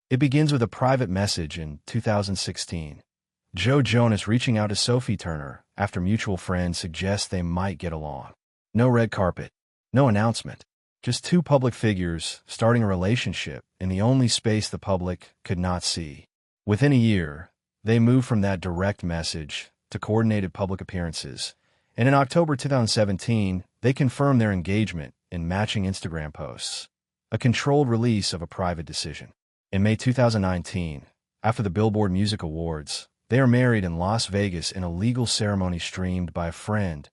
It begins with a private message in 2016. Joe Jonas reaching out to Sophie Turner after mutual friends suggest they might get along. No red carpet, no announcement, just two public figures starting a relationship in the only space the public could not see. Within a year, they moved from that direct message to coordinated public appearances, and in October 2017, they confirmed their engagement in matching Instagram posts, a controlled release of a private decision. In May 2019, after the Billboard Music Awards, they are married in Las Vegas in a legal ceremony streamed by a friend,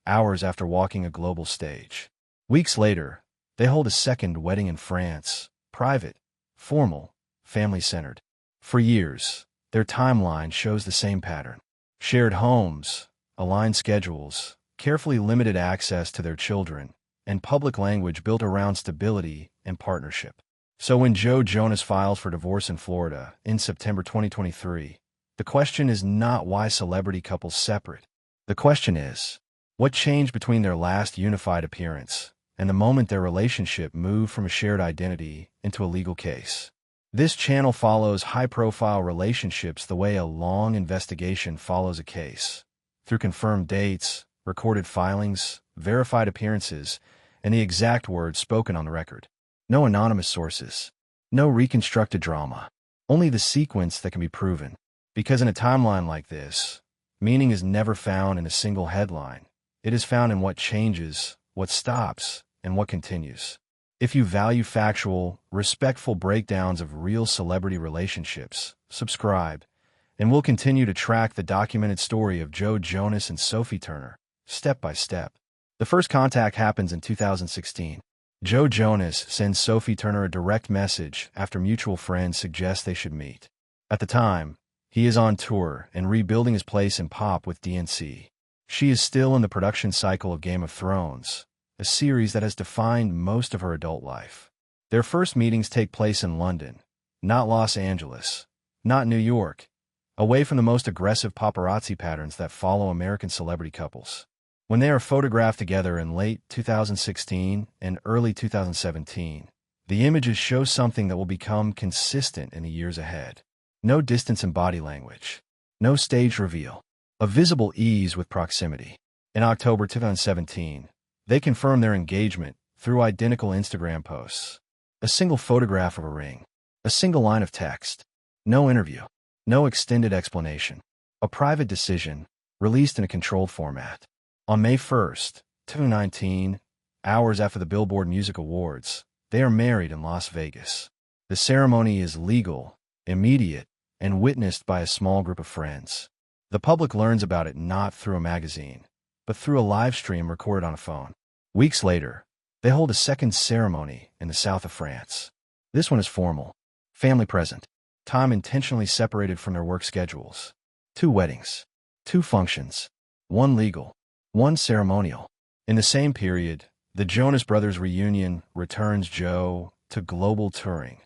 hours after walking a global stage. Weeks later, they hold a second wedding in France, private, formal, family-centered. For years, their timeline shows the same pattern. Shared homes, aligned schedules, carefully limited access to their children, and public language built around stability and partnership. So when Joe Jonas files for divorce in Florida in September 2023, the question is not why celebrity couples separate. The question is, what changed between their last unified appearance and the moment their relationship moved from a shared identity into a legal case? This channel follows high-profile relationships the way a long investigation follows a case, through confirmed dates, recorded filings, verified appearances, and the exact words spoken on the record. No anonymous sources, no reconstructed drama, only the sequence that can be proven. Because in a timeline like this, meaning is never found in a single headline. It is found in what changes, what stops, and what continues. If you value factual, respectful breakdowns of real celebrity relationships, subscribe, and we'll continue to track the documented story of Joe Jonas and Sophie Turner, step by step. The first contact happens in 2016. Joe Jonas sends Sophie Turner a direct message after mutual friends suggest they should meet. At the time, he is on tour and rebuilding his place in pop with DNCE. She is still in the production cycle of Game of Thrones, a series that has defined most of her adult life. Their first meetings take place in London, not Los Angeles, not New York, away from the most aggressive paparazzi patterns that follow American celebrity couples. When they are photographed together in late 2016 and early 2017, the images show something that will become consistent in the years ahead. No distance in body language, no stage reveal, a visible ease with proximity. In October 2017, they confirmed their engagement through identical Instagram posts. A single photograph of a ring, a single line of text, no interview, no extended explanation. A private decision, released in a controlled format. On May 1st, 2019, hours after the Billboard Music Awards, they are married in Las Vegas. The ceremony is legal, immediate, and witnessed by a small group of friends. The public learns about it not through a magazine, but through a live stream recorded on a phone. Weeks later, they hold a second ceremony in the south of France. This one is formal, family present, time intentionally separated from their work schedules. 2 weddings, 2 functions, 1 legal, 1 ceremonial. In the same period, the Jonas Brothers reunion returns Joe to global touring,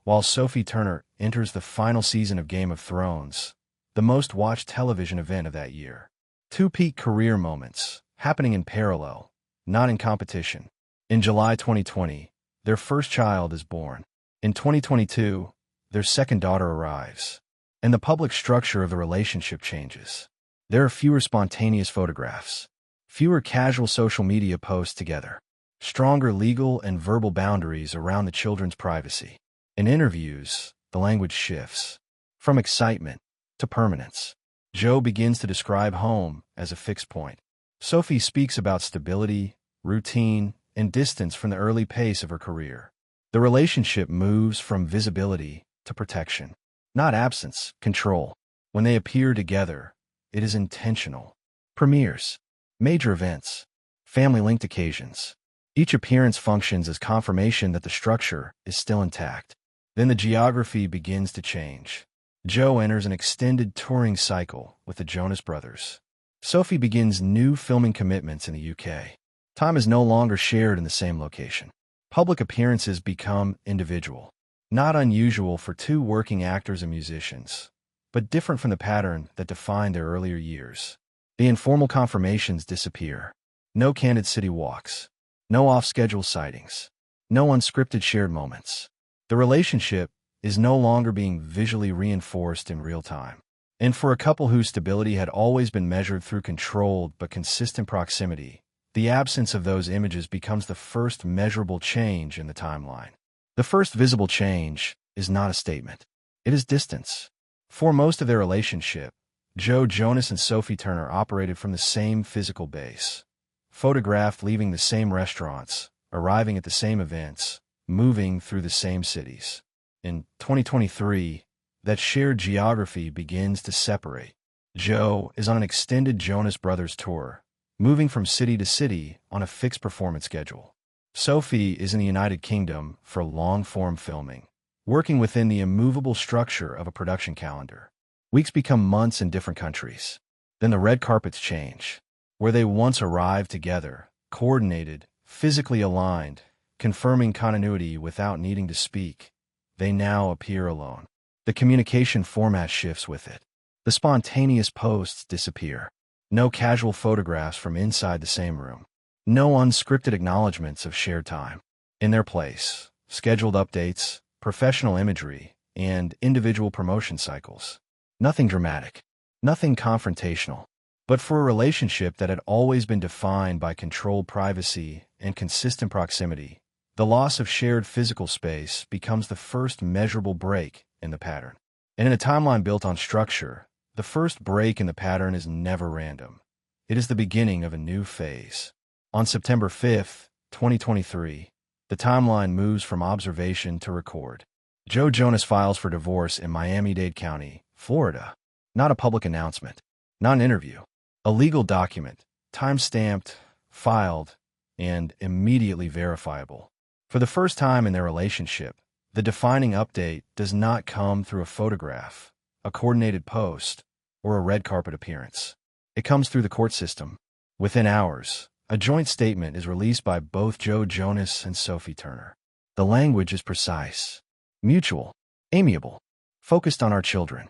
while Sophie Turner enters the final season of Game of Thrones, the most watched television event of that year. 2 peak career moments, happening in parallel, not in competition. In July 2020, their first child is born. In 2022, their second daughter arrives, and the public structure of the relationship changes. There are fewer spontaneous photographs, fewer casual social media posts together, stronger legal and verbal boundaries around the children's privacy. In interviews, the language shifts from excitement to permanence. Joe begins to describe home as a fixed point. Sophie speaks about stability, routine, and distance from the early pace of her career. The relationship moves from visibility to protection, not absence, control. When they appear together, it is intentional. Premieres, major events, family-linked occasions. Each appearance functions as confirmation that the structure is still intact. Then the geography begins to change. Joe enters an extended touring cycle with the Jonas Brothers. Sophie begins new filming commitments in the UK. Time is no longer shared in the same location. Public appearances become individual. Not unusual for 2 working actors and musicians, but different from the pattern that defined their earlier years. The informal confirmations disappear. No candid city walks. No off-schedule sightings. No unscripted shared moments. The relationship is no longer being visually reinforced in real time. And for a couple whose stability had always been measured through controlled but consistent proximity, the absence of those images becomes the first measurable change in the timeline. The first visible change is not a statement. It is distance. For most of their relationship, Joe Jonas and Sophie Turner operated from the same physical base, photographed leaving the same restaurants, arriving at the same events, moving through the same cities. In 2023, that shared geography begins to separate. Joe is on an extended Jonas Brothers tour, moving from city to city on a fixed performance schedule. Sophie is in the United Kingdom for long-form filming, working within the immovable structure of a production calendar. Weeks become months in different countries. Then the red carpets change. Where they once arrived together, coordinated, physically aligned, confirming continuity without needing to speak, they now appear alone. The communication format shifts with it. The spontaneous posts disappear. No casual photographs from inside the same room. No unscripted acknowledgments of shared time. In their place, scheduled updates, professional imagery, and individual promotion cycles. Nothing dramatic. Nothing confrontational. But for a relationship that had always been defined by controlled privacy and consistent proximity, the loss of shared physical space becomes the first measurable break in the pattern. And in a timeline built on structure, the first break in the pattern is never random. It is the beginning of a new phase. On September 5th, 2023, the timeline moves from observation to record. Joe Jonas files for divorce in Miami-Dade County, Florida. Not a public announcement. Not an interview. A legal document, time-stamped, filed, and immediately verifiable. For the first time in their relationship, the defining update does not come through a photograph, a coordinated post, or a red carpet appearance. It comes through the court system. Within hours, a joint statement is released by both Joe Jonas and Sophie Turner. The language is precise, mutual, amiable, focused on our children.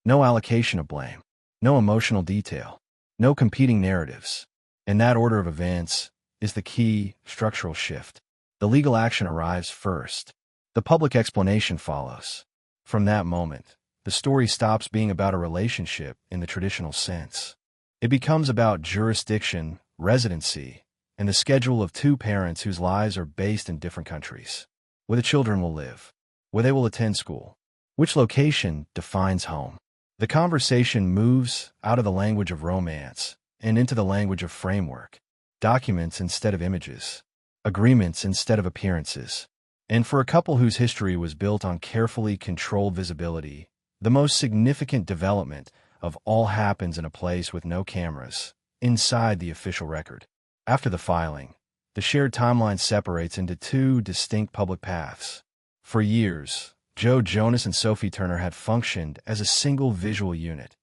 No allocation of blame, no emotional detail, no competing narratives. And that order of events is the key structural shift. The legal action arrives first. The public explanation follows. From that moment, the story stops being about a relationship in the traditional sense. It becomes about jurisdiction, residency, and the schedule of two parents whose lives are based in different countries. Where the children will live, where they will attend school, which location defines home. The conversation moves out of the language of romance and into the language of framework. Documents instead of images. Agreements instead of appearances. And for a couple whose history was built on carefully controlled visibility, the most significant development of all happens in a place with no cameras, inside the official record. After the filing, the shared timeline separates into two distinct public paths. For years, Joe Jonas and Sophie Turner had functioned as a single visual unit.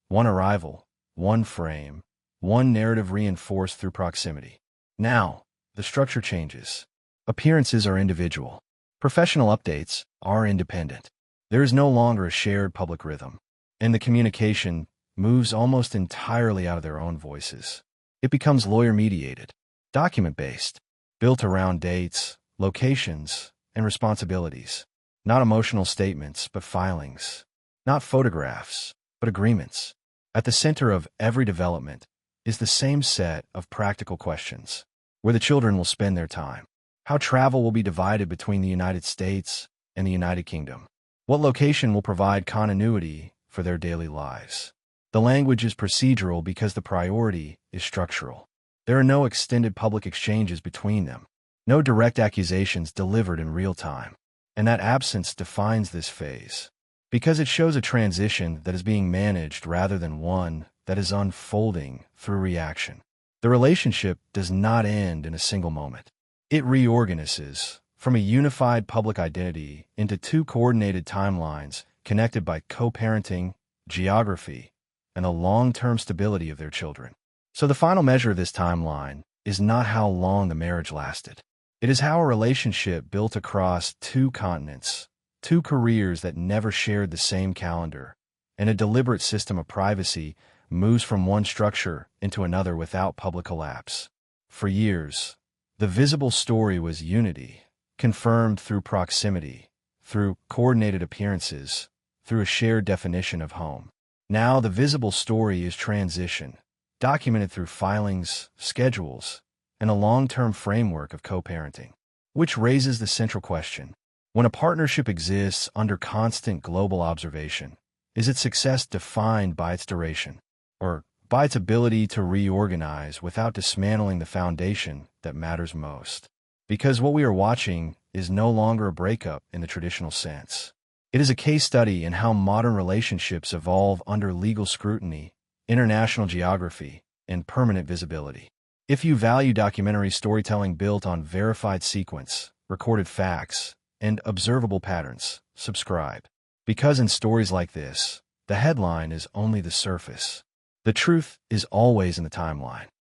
One arrival, one frame, one narrative reinforced through proximity. Now, the structure changes. Appearances are individual. Professional updates are independent. There is no longer a shared public rhythm, and the communication moves almost entirely out of their own voices. It becomes lawyer-mediated, document-based, built around dates, locations, and responsibilities. Not emotional statements, but filings. Not photographs, but agreements. At the center of every development is the same set of practical questions. Where the children will spend their time. How travel will be divided between the United States and the United Kingdom. What location will provide continuity for their daily lives. The language is procedural because the priority is structural. There are no extended public exchanges between them. No direct accusations delivered in real time. And that absence defines this phase. Because it shows a transition that is being managed rather than one that is unfolding through reaction. The relationship does not end in a single moment. It reorganizes from a unified public identity into two coordinated timelines connected by co-parenting, geography, and the long-term stability of their children. So the final measure of this timeline is not how long the marriage lasted. It is how a relationship built across two continents, two careers that never shared the same calendar, and a deliberate system of privacy moves from one structure into another without public collapse. For years, the visible story was unity, confirmed through proximity, through coordinated appearances, through a shared definition of home. Now the visible story is transition, documented through filings, schedules, and a long-term framework of co-parenting. Which raises the central question. When a partnership exists under constant global observation, is its success defined by its duration, or by its ability to reorganize without dismantling the foundation that matters most? Because what we are watching is no longer a breakup in the traditional sense. It is a case study in how modern relationships evolve under legal scrutiny, international geography, and permanent visibility. If you value documentary storytelling built on verified sequence, recorded facts, and observable patterns, subscribe. Because in stories like this, the headline is only the surface. The truth is always in the timeline.